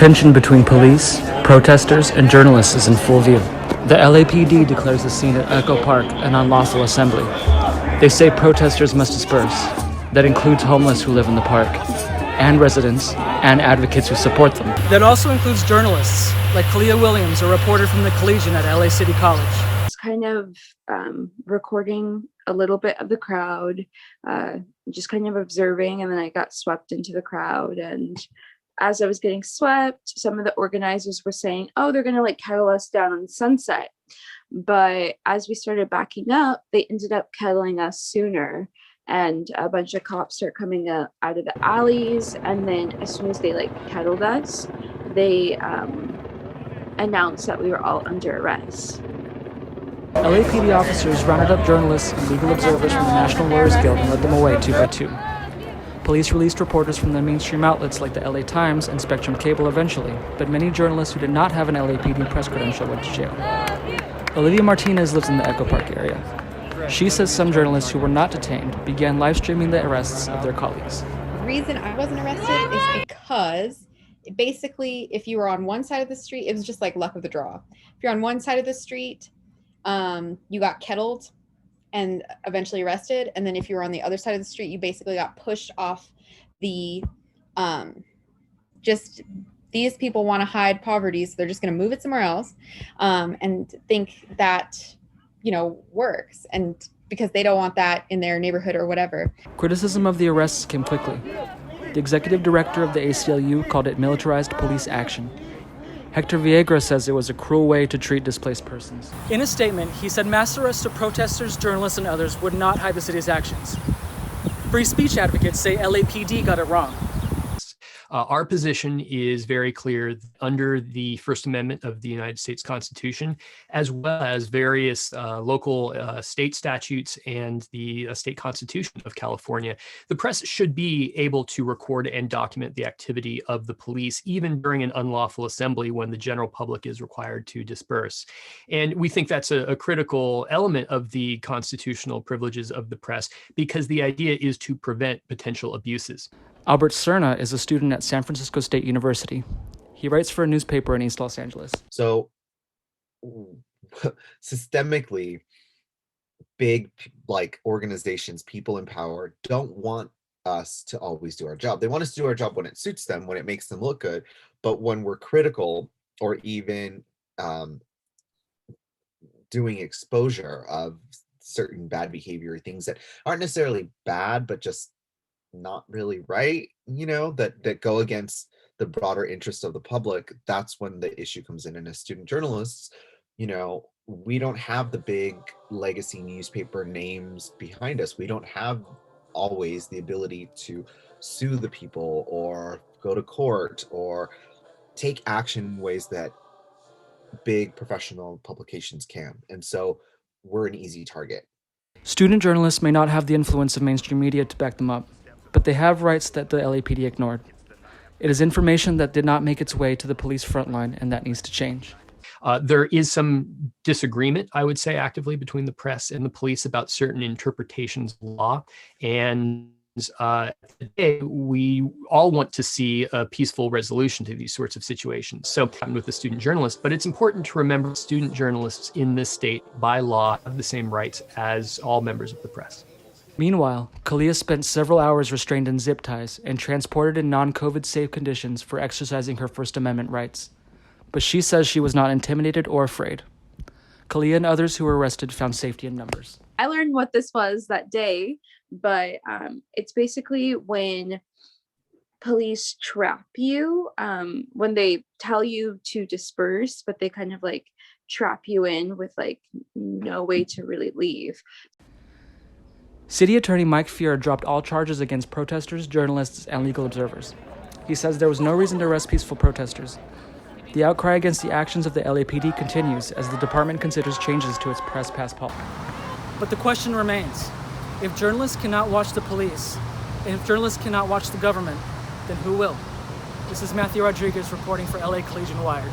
tension between police, protesters, and journalists is in full view. The LAPD declares the scene at Echo Park an unlawful assembly. They say protesters must disperse. That includes homeless who live in the park, and residents, and advocates who support them. That also includes journalists, like Kalia Williams, a reporter from the Collegian at LA City College. It's kind of recording a little bit of the crowd, just kind of observing, and then I got swept into the crowd. And as I was getting swept, some of the organizers were saying, oh, they're going to like kettle us down on Sunset. But as we started backing up, they ended up kettling us sooner. And a bunch of cops start coming out of the alleys. And then as soon as they like kettled us, they announced that we were all under arrest. LAPD officers rounded up journalists and legal observers from the National Lawyers Guild and led them away 2 by 2. Police released reporters from the mainstream outlets like the LA Times and Spectrum Cable eventually, but many journalists who did not have an LAPD press credential went to jail. Olivia Martinez lives in the Echo Park area. She says some journalists who were not detained began live streaming the arrests of their colleagues. The reason I wasn't arrested is because basically if you were on one side of the street, it was just like luck of the draw. If you're on one side of the street, you got kettled and eventually arrested. And then if you were on the other side of the street, you basically got pushed off the, just these people want to hide poverty. So they're just going to move it somewhere else and think that, works. And because they don't want that in their neighborhood or whatever. Criticism of the arrests came quickly. The executive director of the ACLU called it militarized police action. Hector Viegra says it was a cruel way to treat displaced persons. In a statement, he said mass arrests of protesters, journalists, and others would not hide the city's actions. Free speech advocates say LAPD got it wrong. Our position is very clear under the First Amendment of the United States Constitution, as well as various local state statutes and the state constitution of California. The press should be able to record and document the activity of the police, even during an unlawful assembly when the general public is required to disperse. And we think that's a critical element of the constitutional privileges of the press, because the idea is to prevent potential abuses. Albert Cerna is a student at San Francisco State University. He writes for a newspaper in East Los Angeles. So systemically, big organizations, people in power don't want us to always do our job. They want us to do our job when it suits them, when it makes them look good. But when we're critical or even doing exposure of certain bad behavior, things that aren't necessarily bad, but just not really right, that go against the broader interest of the public, that's when the issue comes in. And as student journalists, we don't have the big legacy newspaper names behind us. We don't have always the ability to sue the people or go to court or take action in ways that big professional publications can. And so we're an easy target. Student journalists may not have the influence of mainstream media to back them up, but they have rights that the LAPD ignored. It is information that did not make its way to the police frontline, and that needs to change. There is some disagreement, I would say, actively between the press and the police about certain interpretations of law. And today, we all want to see a peaceful resolution to these sorts of situations. So with the student journalists, but it's important to remember student journalists in this state by law have the same rights as all members of the press. Meanwhile, Kalia spent several hours restrained in zip ties and transported in non-COVID safe conditions for exercising her First Amendment rights. But she says she was not intimidated or afraid. Kalia and others who were arrested found safety in numbers. I learned what this was that day, but it's basically when police trap you, when they tell you to disperse, but they kind of trap you in with no way to really leave. City Attorney Mike Feuer dropped all charges against protesters, journalists, and legal observers. He says there was no reason to arrest peaceful protesters. The outcry against the actions of the LAPD continues as the department considers changes to its press pass policy. But the question remains, if journalists cannot watch the police, and if journalists cannot watch the government, then who will? This is Matthew Rodriguez reporting for LA Collegian Wired.